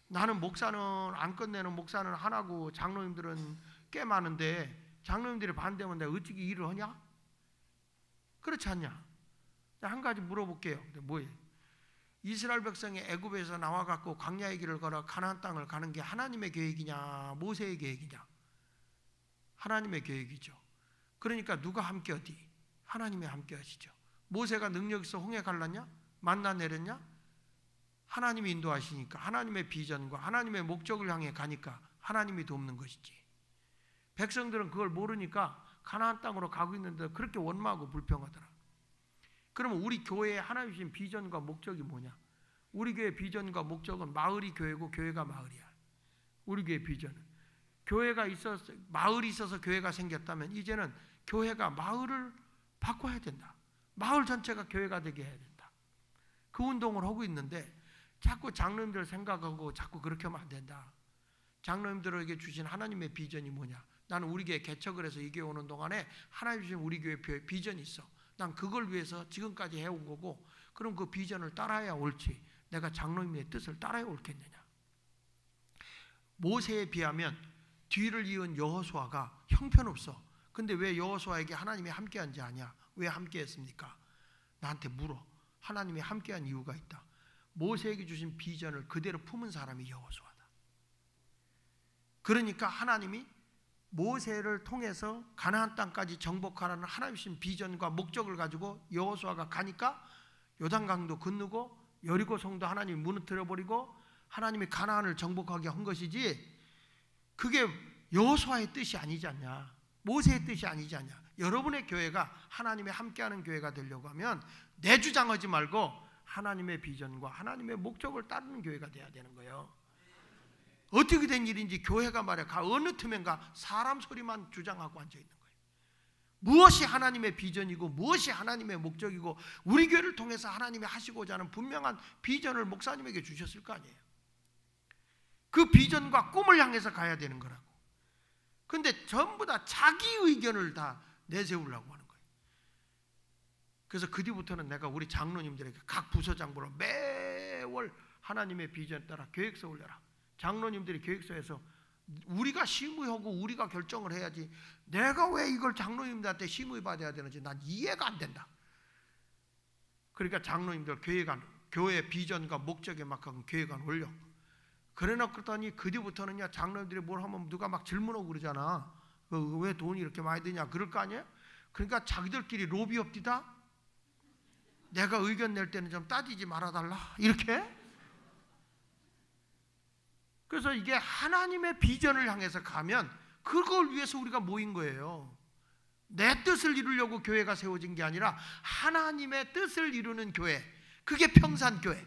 나는 목사는 안 끝내는 목사는 하나고 장로님들은 꽤 많은데 장로님들이 반대하면 내가 어찌게 일을 하냐? 그렇지 않냐? 한 가지 물어볼게요. 뭐예요? 이스라엘 백성이 애굽에서 나와갖고 광야의 길을 걸어 가나안 땅을 가는 게 하나님의 계획이냐 모세의 계획이냐? 하나님의 계획이죠. 그러니까 누가 함께 하디? 하나님이 함께 하시죠. 모세가 능력 있어 홍해 갈랐냐? 만나 내렸냐? 하나님이 인도하시니까 하나님의 비전과 하나님의 목적을 향해 가니까 하나님이 돕는 것이지. 백성들은 그걸 모르니까 가나안 땅으로 가고 있는데 그렇게 원망하고 불평하더라. 그러면 우리 교회의 하나님 주신 비전과 목적이 뭐냐? 우리 교회의 비전과 목적은 마을이 교회고 교회가 마을이야. 우리 교회의 비전은 교회가 있어서 마을이 있어서 교회가 생겼다면 이제는 교회가 마을을 바꿔야 된다. 마을 전체가 교회가 되게 해야 된다. 그 운동을 하고 있는데 자꾸 장로님들 생각하고 자꾸 그렇게 하면 안 된다. 장로님들에게 주신 하나님의 비전이 뭐냐? 나는 우리 교회 개척을 해서 이 교회 오는 동안에 하나님 주신 우리 교회 비전이 있어. 난 그걸 위해서 지금까지 해온 거고 그럼 그 비전을 따라야 옳지 내가 장로님의 뜻을 따라야 옳겠느냐. 모세에 비하면 뒤를 이은 여호수아가 형편없어. 근데 왜 여호수아에게 하나님이 함께한지 아냐? 왜 함께했습니까? 나한테 물어. 하나님이 함께한 이유가 있다. 모세에게 주신 비전을 그대로 품은 사람이 여호수아다. 그러니까 하나님이 모세를 통해서 가나안 땅까지 정복하라는 하나님 주신 비전과 목적을 가지고 여호수아가 가니까 요단강도 건너고 여리고 성도 하나님이 무너뜨려 버리고 하나님이 가나안을 정복하게 한 것이지 그게 여호수아의 뜻이 아니지 않냐? 모세의 뜻이 아니지 않냐? 여러분의 교회가 하나님의 함께하는 교회가 되려고 하면 내 주장하지 말고 하나님의 비전과 하나님의 목적을 따르는 교회가 돼야 되는 거예요. 어떻게 된 일인지 교회가 말이야 어느 틈엔가 사람 소리만 주장하고 앉아있는 거예요. 무엇이 하나님의 비전이고 무엇이 하나님의 목적이고 우리 교회를 통해서 하나님이 하시고자 하는 분명한 비전을 목사님에게 주셨을 거 아니에요. 그 비전과 꿈을 향해서 가야 되는 거라고. 근데 전부 다 자기 의견을 다 내세우려고 하는 거예요. 그래서 그 뒤부터는 내가 우리 장로님들에게 각 부서장부로 매월 하나님의 비전에 따라 계획서 올려라. 장로님들이 계획서에서 우리가 심의하고 우리가 결정을 해야지 내가 왜 이걸 장로님들한테 심의 받아야 되는지 난 이해가 안 된다. 그러니까 장로님들 계획안, 교회 비전과 목적에 맞게 계획안 올려. 그래 놓고더니 그 뒤부터는요, 장로님들이 뭘 하면 누가 막 질문하고 그러잖아. 왜 돈이 이렇게 많이 드냐 그럴 거 아니에요? 그러니까 자기들끼리 로비업디다. 내가 의견 낼 때는 좀 따지지 말아달라 이렇게. 그래서 이게 하나님의 비전을 향해서 가면 그걸 위해서 우리가 모인 거예요. 내 뜻을 이루려고 교회가 세워진 게 아니라 하나님의 뜻을 이루는 교회, 그게 평산교회.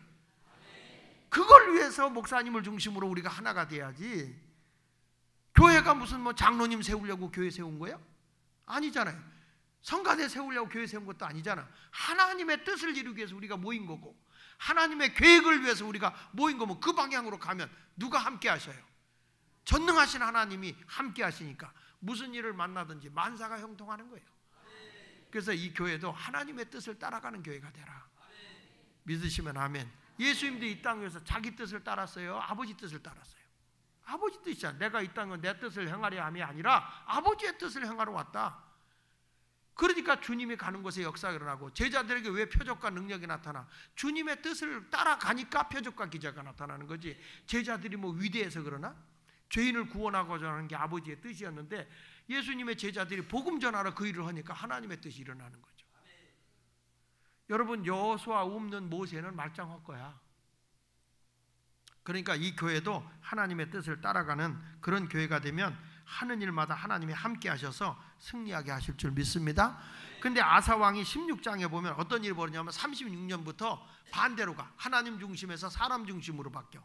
그걸 위해서 목사님을 중심으로 우리가 하나가 돼야지. 교회가 무슨 뭐 장로님 세우려고 교회 세운 거예요? 아니잖아요. 성가대 세우려고 교회 세운 것도 아니잖아. 하나님의 뜻을 이루기 위해서 우리가 모인 거고 하나님의 계획을 위해서 우리가 모인 거면 그 방향으로 가면 누가 함께 하셔요? 전능하신 하나님이 함께 하시니까 무슨 일을 만나든지 만사가 형통하는 거예요. 그래서 이 교회도 하나님의 뜻을 따라가는 교회가 되라. 믿으시면 아멘. 예수님도 이 땅에서 자기 뜻을 따랐어요? 아버지 뜻을 따랐어요? 아버지 뜻이야. 내가 이 땅은 내 뜻을 행하려 함이 아니라 아버지의 뜻을 행하러 왔다. 그러니까 주님이 가는 곳에 역사가 일어나고 제자들에게 왜 표적과 능력이 나타나? 주님의 뜻을 따라가니까 표적과 기적가 나타나는 거지. 제자들이 뭐 위대해서 그러나? 죄인을 구원하고자 하는 게 아버지의 뜻이었는데 예수님의 제자들이 복음 전하러 그 일을 하니까 하나님의 뜻이 일어나는 거죠. 여러분, 여호수아 없는 모세는 말짱할 거야. 그러니까 이 교회도 하나님의 뜻을 따라가는 그런 교회가 되면 하는 일마다 하나님이 함께 하셔서 승리하게 하실 줄 믿습니다. 근데 아사 왕이 16장에 보면 어떤 일이 벌어지냐면 36년부터 반대로 가. 하나님 중심에서 사람 중심으로 바뀌어.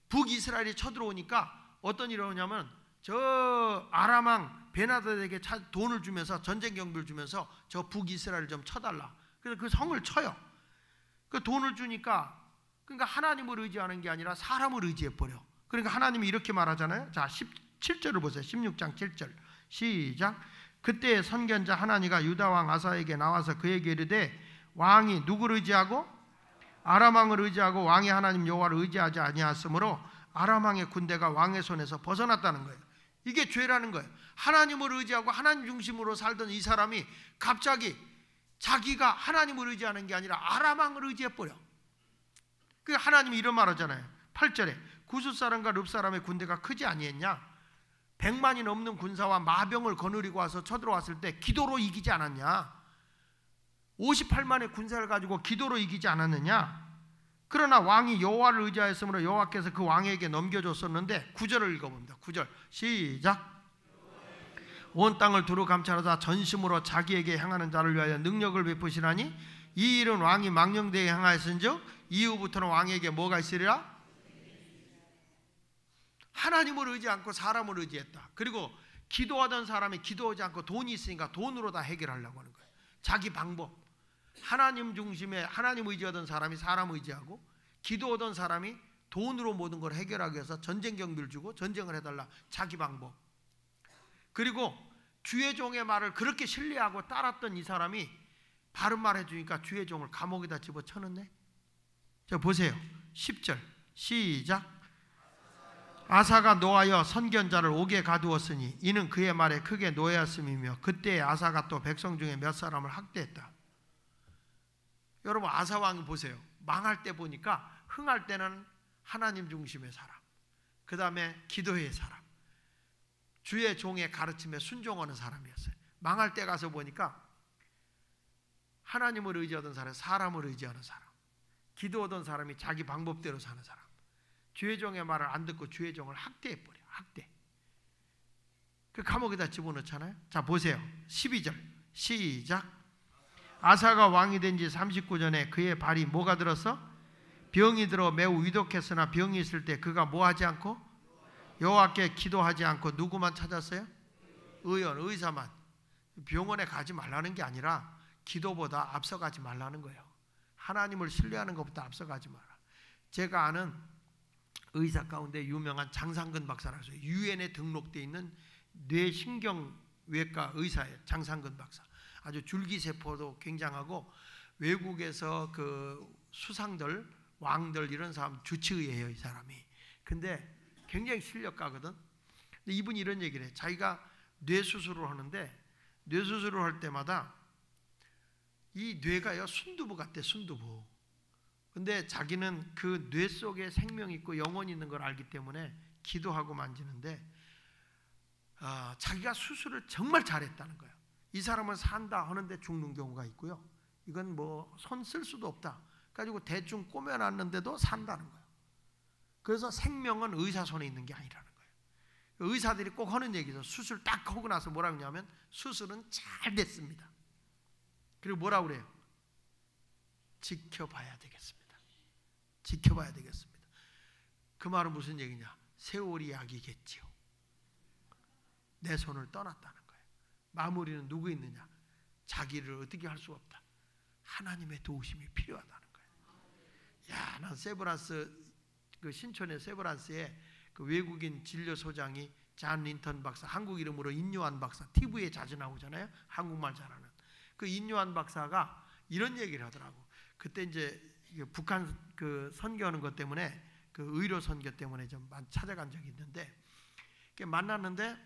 북이스라엘이 쳐들어오니까 어떤 일이 오냐면 저 아람 왕 베나닷에게 돈을 주면서 전쟁 경비를 주면서 저 북이스라엘을 좀 쳐달라. 그래서 그 성을 쳐요. 그 돈을 주니까 그러니까 하나님을 의지하는 게 아니라 사람을 의지해 버려. 그러니까 하나님이 이렇게 말하잖아요. 자, 17절을 보세요. 16장 7절 시작. 그때 선견자 하나니가 유다 왕 아사에게 나와서 그에게 이르되 왕이 누구를 의지하고? 아람 왕을 의지하고 왕이 하나님 여호와를 의지하지 아니하였으므로 아람 왕의 군대가 왕의 손에서 벗어났다는 거예요. 이게 죄라는 거예요. 하나님을 의지하고 하나님 중심으로 살던 이 사람이 갑자기 자기가 하나님을 의지하는 게 아니라 아람 왕을 의지해 버려. 그 하나님이 이런 말하잖아요. 8절에 구스 사람과 릅 사람의 군대가 크지 아니했냐? 100만이 넘는 군사와 마병을 거느리고 와서 쳐들어왔을 때 기도로 이기지 않았냐? 58만의 군사를 가지고 기도로 이기지 않았느냐? 그러나 왕이 여호와를 의지하였으므로 여호와께서 그 왕에게 넘겨줬었는데 9절을 읽어봅니다. 9절 시작. 온 땅을 두루 감찰하사 전심으로 자기에게 향하는 자를 위하여 능력을 베푸시나니 이 일은 왕이 망령되게 행하였은즉 이후부터는 왕에게 뭐가 있으리라? 하나님을 의지 않고 사람을 의지했다. 그리고 기도하던 사람이 기도하지 않고 돈이 있으니까 돈으로 다 해결하려고 하는 거예요. 자기 방법. 하나님 중심에 하나님 의지하던 사람이 사람 의지하고 기도하던 사람이 돈으로 모든 걸 해결하기 위해서 전쟁 경비를 주고 전쟁을 해달라. 자기 방법. 그리고 주의 종의 말을 그렇게 신뢰하고 따랐던 이 사람이 바른 말 해주니까 주의 종을 감옥에다 집어쳐넣네. 자, 보세요. 10절 시작. 아사가 노하여 선견자를 옥에 가두었으니 이는 그의 말에 크게 노하였음이며 그때 아사가 또 백성 중에 몇 사람을 학대했다. 여러분, 아사 왕이 보세요. 망할 때 보니까 흥할 때는 하나님 중심의 사람, 그 다음에 기도의 사람, 주의 종의 가르침에 순종하는 사람이었어요. 망할 때 가서 보니까 하나님을 의지하던 사람, 사람을 의지하는 사람, 기도하던 사람이 자기 방법대로 사는 사람, 주의 종의 말을 안 듣고 주의 종을 학대해버려. 학대. 그 감옥에다 집어넣잖아요. 자, 보세요. 12절 시작. 아사가 왕이 된 지 39년에 그의 발이 뭐가 들었어? 병이 들어 매우 위독했으나 병이 있을 때 그가 뭐 하지 않고? 여호와께 기도하지 않고 누구만 찾았어요? 의원, 의사만. 병원에 가지 말라는 게 아니라 기도보다 앞서가지 말라는 거예요. 하나님을 신뢰하는 것보다 앞서가지 마라. 제가 아는 의사 가운데 유명한 장상근 박사라고 해서 유엔에 등록되어 있는 뇌신경외과 의사예요. 장상근 박사. 아주 줄기세포도 굉장하고 외국에서 그 수상들, 왕들 이런 사람 주치의예요, 이 사람이. 근데 굉장히 실력가거든. 근데 이분이 이런 얘기를 해. 자기가 뇌수술을 하는데 뇌수술을 할 때마다 이 뇌가요 순두부 같대, 순두부. 근데 자기는 그 뇌 속에 생명이 있고 영혼이 있는 걸 알기 때문에 기도하고 만지는데 자기가 수술을 정말 잘했다는 거예요. 이 사람은 산다 하는데 죽는 경우가 있고요. 이건 뭐 손 쓸 수도 없다. 가지고 대충 꼬매놨는데도 산다는 거예요. 그래서 생명은 의사 손에 있는 게 아니라는 거예요. 의사들이 꼭 하는 얘기죠. 수술 딱 하고 나서 뭐라고 하냐면 수술은 잘 됐습니다. 그리고 뭐라고 그래요? 지켜봐야 되겠습니다. 지켜봐야 되겠습니다. 그 말은 무슨 얘기냐? 세월이 약이겠지요. 내 손을 떠났다는 거예요. 마무리는 누구 있느냐? 자기를 어떻게 할 수 없다. 하나님의 도우심이 필요하다는 거예요. 야, 난 세브란스 그 신촌의 세브란스에 그 외국인 진료소장이 잔 린턴 박사, 한국 이름으로 인요한 박사, TV에 자주 나오잖아요. 한국말 잘하는 그 인요한 박사가 이런 얘기를 하더라고. 그때 이제 북한 그 선교하는 것 때문에 그 의료 선교 때문에 좀 찾아간 적이 있는데 만났는데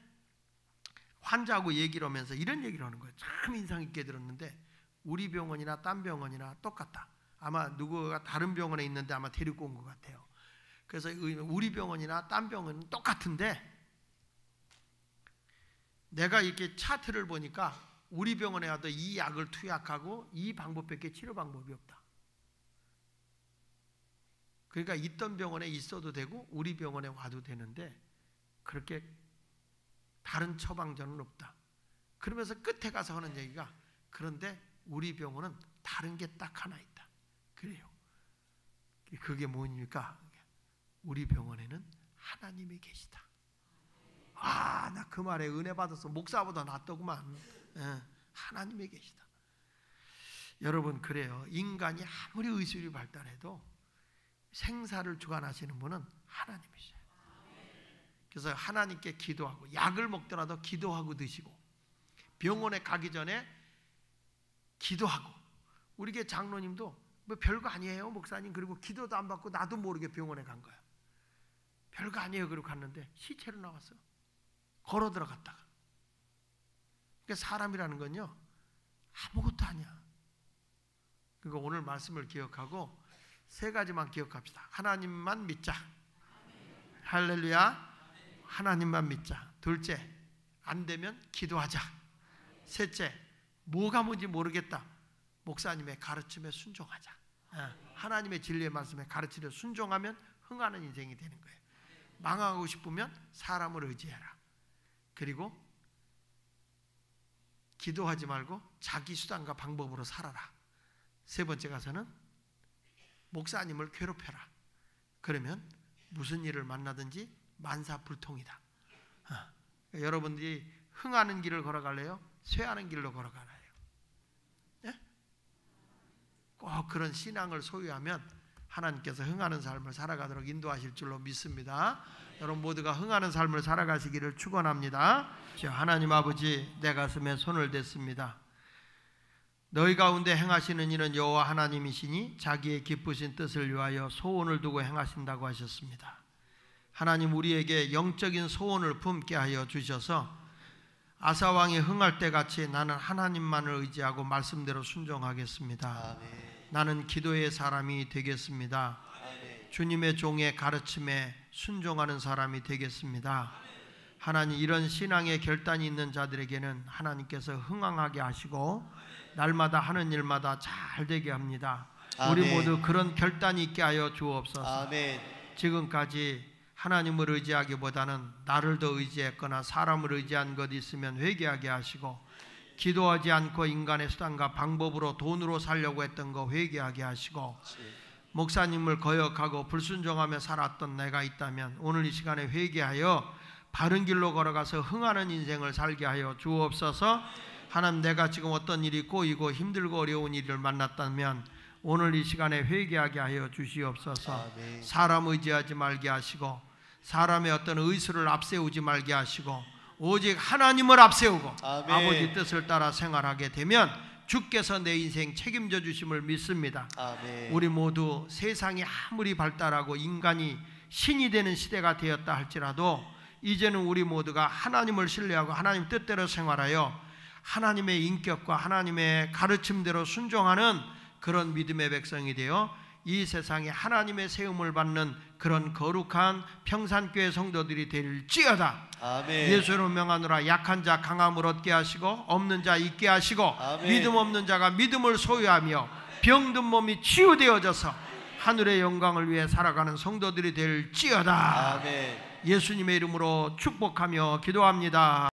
환자하고 얘기를 하면서 이런 얘기를 하는 거예요. 참 인상 깊게 들었는데 우리 병원이나 딴 병원이나 똑같다. 아마 누구가 다른 병원에 있는데 아마 데리고 온 것 같아요. 그래서 우리 병원이나 딴 병원은 똑같은데 내가 이렇게 차트를 보니까 우리 병원에 와도 이 약을 투약하고 이 방법밖에 치료 방법이 없다. 그러니까 있던 병원에 있어도 되고 우리 병원에 와도 되는데 그렇게 다른 처방전은 없다. 그러면서 끝에 가서 하는 얘기가 그런데 우리 병원은 다른 게 딱 하나 있다. 그래요. 그게 뭡니까? 우리 병원에는 하나님이 계시다. 아, 나 그 말에 은혜 받아서 목사보다 낫더구만. 하나님이 계시다. 여러분 그래요. 인간이 아무리 의술이 발달해도 생사를 주관하시는 분은 하나님이셔요. 그래서 하나님께 기도하고 약을 먹더라도 기도하고 드시고 병원에 가기 전에 기도하고 우리 교회 장로님도 뭐 별거 아니에요 목사님. 그리고 기도도 안 받고 나도 모르게 병원에 간 거야. 별거 아니에요. 그리고 갔는데 시체로 나왔어. 걸어 들어갔다가. 그러니까 사람이라는 건요 아무것도 아니야. 그러니까 오늘 말씀을 기억하고 세 가지만 기억합시다. 하나님만 믿자. 할렐루야. 하나님만 믿자. 둘째, 안 되면 기도하자. 셋째, 뭐가 뭔지 모르겠다. 목사님의 가르침에 순종하자. 하나님의 진리의 말씀에 가르침에 순종하면 흥하는 인생이 되는 거예요. 망하고 싶으면 사람을 의지해라. 그리고 기도하지 말고 자기 수단과 방법으로 살아라. 세 번째 가서는 목사님을 괴롭혀라. 그러면 무슨 일을 만나든지 만사불통이다. 여러분들이 흥하는 길을 걸어갈래요? 쇠하는 길로 걸어가나요? 예? 꼭 그런 신앙을 소유하면 하나님께서 흥하는 삶을 살아가도록 인도하실 줄로 믿습니다. 여러분 모두가 흥하는 삶을 살아가시기를 축원합니다. 하나님 아버지, 내 가슴에 손을 댔습니다. 너희 가운데 행하시는 일은 여호와 하나님이시니 자기의 기쁘신 뜻을 위하여 소원을 두고 행하신다고 하셨습니다. 하나님, 우리에게 영적인 소원을 품게 하여 주셔서 아사 왕이 흥할 때 같이 나는 하나님만을 의지하고 말씀대로 순종하겠습니다.
아멘.
나는 기도의 사람이 되겠습니다.
아멘.
주님의 종의 가르침에 순종하는 사람이 되겠습니다. 하나님, 이런 신앙의 결단이 있는 자들에게는 하나님께서 흥왕하게 하시고 날마다 하는 일마다 잘 되게 합니다.
아멘.
우리 모두 그런 결단이 있게 하여 주옵소서.
아멘.
지금까지 하나님을 의지하기보다는 나를 더 의지했거나 사람을 의지한 것 있으면 회개하게 하시고, 기도하지 않고 인간의 수단과 방법으로 돈으로 살려고 했던 거 회개하게 하시고, 목사님을 거역하고 불순종하며 살았던 내가 있다면 오늘 이 시간에 회개하여 바른 길로 걸어가서 흥하는 인생을 살게 하여 주옵소서. 하나님, 내가 지금 어떤 일이 꼬이고 힘들고 어려운 일을 만났다면 오늘 이 시간에 회개하게 하여 주시옵소서.
아멘.
사람 의지하지 말게 하시고 사람의 어떤 의술을 앞세우지 말게 하시고 오직 하나님을 앞세우고
아멘.
아버지 뜻을 따라 생활하게 되면 주께서 내 인생 책임져 주심을 믿습니다.
아멘.
우리 모두 세상이 아무리 발달하고 인간이 신이 되는 시대가 되었다 할지라도 이제는 우리 모두가 하나님을 신뢰하고 하나님 뜻대로 생활하여 하나님의 인격과 하나님의 가르침대로 순종하는 그런 믿음의 백성이 되어 이 세상에 하나님의 세움을 받는 그런 거룩한 평산교회 성도들이 될지어다.
아멘.
예수로 명하노라. 약한 자 강함을 얻게 하시고 없는 자 있게 하시고
아멘.
믿음 없는 자가 믿음을 소유하며 병든 몸이 치유되어져서 하늘의 영광을 위해 살아가는 성도들이 될지어다.
아멘.
예수님의 이름으로 축복하며 기도합니다.